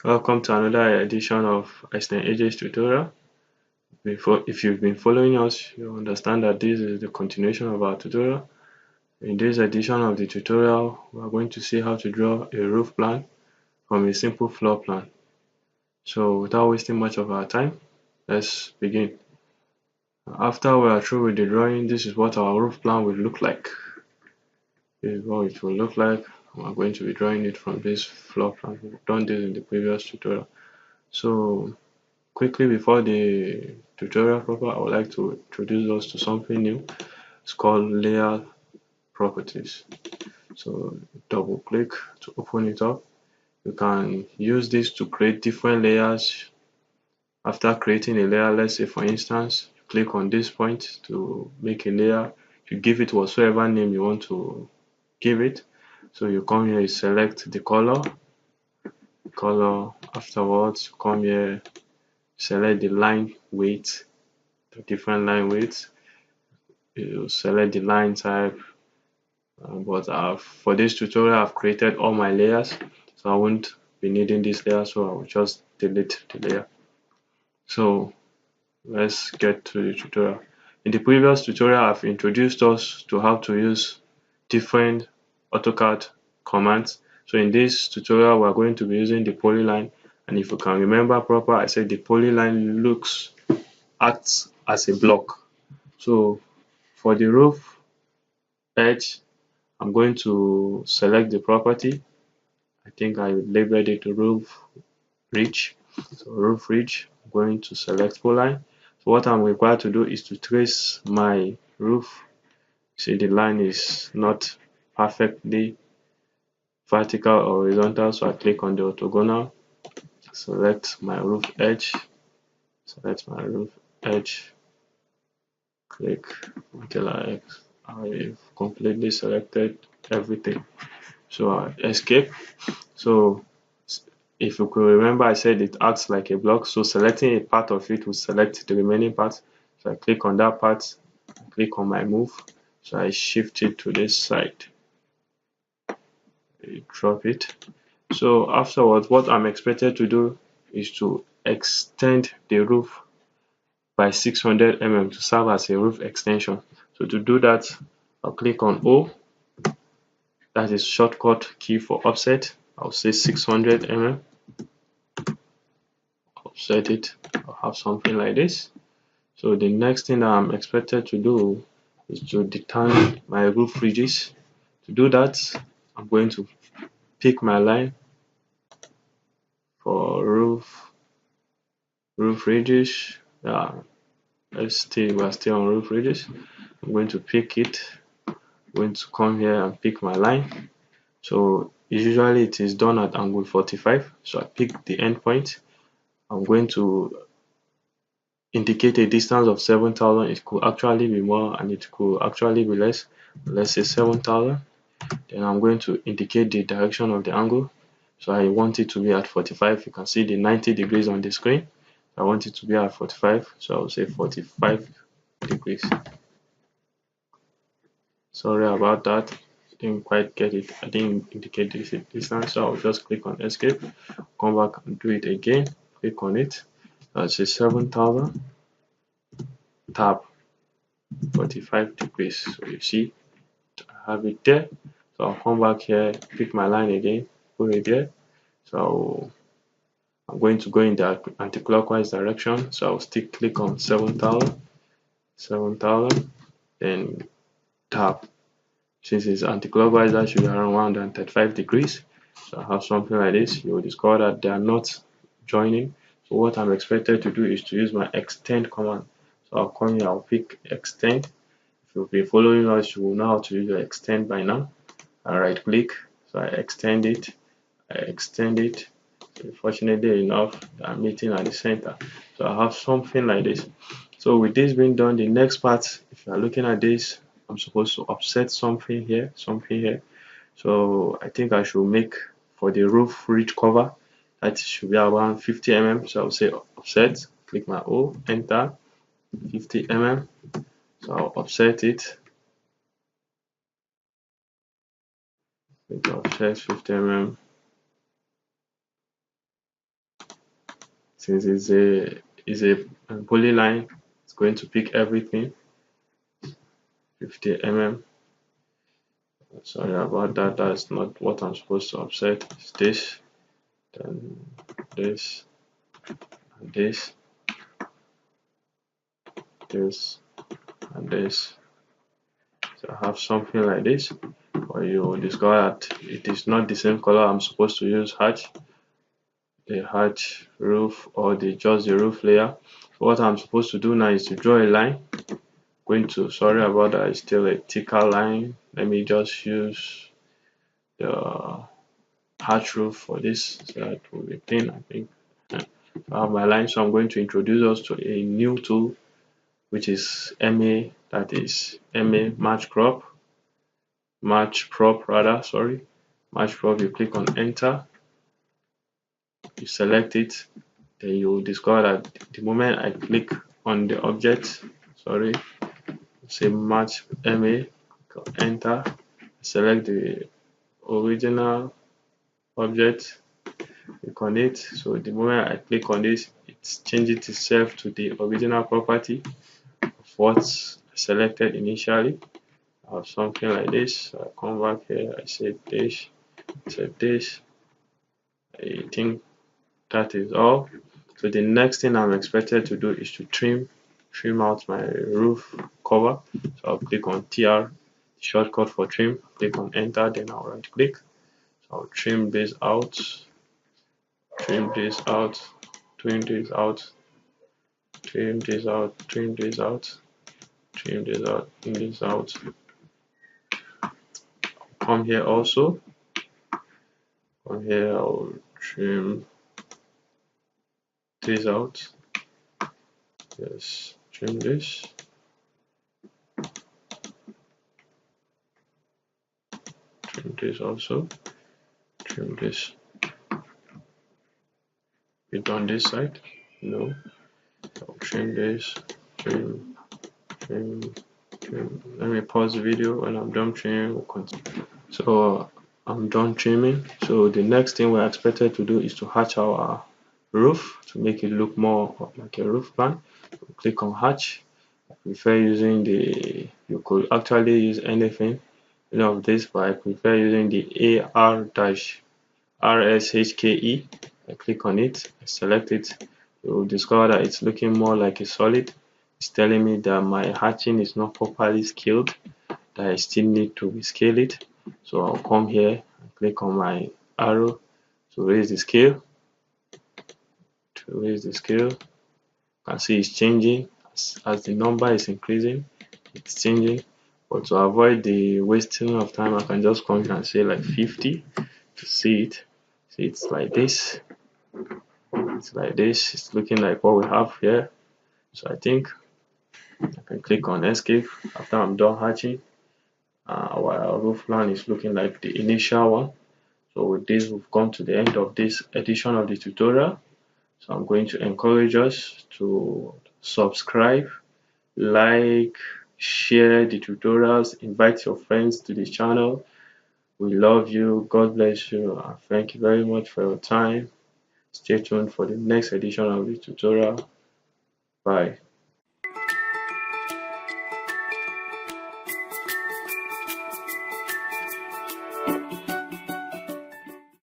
Welcome to another edition of Extend Edges tutorial. If you've been following us, you understand that this is the continuation of our tutorial. In this edition of the tutorial, we are going to see how to draw a roof plan from a simple floor plan. So without wasting much of our time, let's begin. After we are through with the drawing, this is what our roof plan will look like. This is what it will look like. We are going to be drawing it from this floor plan. We've done this in the previous tutorial. So quickly before the tutorial proper, I would like to introduce us to something new. It's called layer properties. So double click to open it up. You can use this to create different layers. After creating a layer, let's say for instance, you click on this point to make a layer. You give it whatsoever name you want to give it. So you come here, you select the color. Afterwards, you come here, select the line weight, the different line weights. You select the line type, but for this tutorial I've created all my layers, so I won't be needing this layer, so I will just delete the layer. So let's get to the tutorial. In the previous tutorial I've introduced us to how to use different AutoCAD commands. So in this tutorial we're going to be using the polyline, and if you can remember proper, I said the polyline acts as a block. So for the roof edge, I'm going to select the property. I think I labeled it roof ridge. So roof ridge, I'm going to select polyline. So what I'm required to do is to trace my roof. See, the line is not perfectly vertical or horizontal, so I click on the orthogonal, select my roof edge, click until I've completely selected everything. So I escape. So if you could remember, I said it acts like a block. So selecting a part of it will select the remaining part. So I click on that part, click on my move. So I shift it to this side, I drop it. So afterwards, what I'm expected to do is to extend the roof by 600 mm to serve as a roof extension. So to do that, I'll click on O. That is shortcut key for offset. I'll say 600 mm. Offset it. I'll have something like this. So the next thing that I'm expected to do is to determine my roof ridges. To do that, I'm going to pick my line for roof ridges. We're still on roof ridges. I'm going to pick it. I'm going to come here and pick my line. So usually it is done at angle 45. So I pick the end point. I'm going to indicate a distance of 7,000. It could actually be more and it could actually be less. Let's say 7,000. Then I'm going to indicate the direction of the angle. So I want it to be at 45. You can see the 90 degrees on the screen. I want it to be at 45. So I'll say 45 degrees. Sorry about that. I didn't quite get it. I didn't indicate this distance. So I'll just click on escape. Come back and do it again. Click on it. I'll say 7,000. Tab 45 degrees. So you see, I have it there. So I'll come back here, pick my line again, put it there. So I'm going to go in the anti-clockwise direction. So I'll still click on 7,000, then tab. Since it's anti-clockwise, that should be around 135 degrees. So I have something like this. You will discover that they are not joining. So what I'm expected to do is to use my extend command. So I'll come here, I'll pick extend. If you've been following us, you will know how to use your extend by now. I right click, so I extend it. Fortunately enough, I'm meeting at the center. So I have something like this. So with this being done, the next part, if you're looking at this, I'm supposed to offset something here. So I think I should make for the roof ridge cover, that should be around 50 mm. So I'll say offset, click my O, enter, 50 mm. So I'll offset it. Offset 50 mm. since it's a polyline, it's going to pick everything. 50 mm. Sorry about that. That's not what I'm supposed to offset. It's this, then this, and this, this, and this. So I have something like this, but you will discover that it is not the same color I'm supposed to use the hatch roof, or just the roof layer. So what I'm supposed to do now is to draw a line. Sorry about that, it's still a thicker line. Let me just use the hatch roof for this, so that will be thin. I think I have my line, so I'm going to introduce us to a new tool, which is MA, that is MA Match Prop rather, sorry. Match Prop, you click on enter, you select it, then you will discover that the moment I click on the object, sorry, say match MA, enter, select the original object, click on it. So the moment I click on this, it changes itself to the original property of what's selected initially. I have something like this. So I come back here, I say this, I think that is all. So the next thing I'm expected to do is to trim out my roof cover. So I'll click on TR, shortcut for trim, click on enter, then I'll right click. So I'll trim this out, trim this out, trim this out, trim this out, trim this out, trim this out, trim this out. Come here also. Come here, I'll trim this out. Yes, trim this. Trim this also. Trim this. It on this side? No. I'll trim this. Trim. Let me pause the video. When I'm done trimming, we'll continue. So I'm done trimming. So the next thing we're expected to do is to hatch our roof to make it look more like a roof plan. So click on hatch. I prefer using you could actually use anything, of this, but I prefer using the AR-RSHKE. I click on it, I select it. You'll discover that it's looking more like a solid. It's telling me that my hatching is not properly scaled, that I still need to rescale it. So I'll come here and click on my arrow to raise the scale. You can see it's changing as the number is increasing, it's changing. But to avoid the wasting of time, I can just come here and say like 50 to see it. See, it's like this. It's like this. It's looking like what we have here. So I think I can click on escape after I'm done hatching. Our roof plan is looking like the initial one. So with this, we've come to the end of this edition of the tutorial. So I'm going to encourage us to subscribe, like, share the tutorials, invite your friends to the channel. We love you. God bless you. And thank you very much for your time. Stay tuned for the next edition of the tutorial. Bye.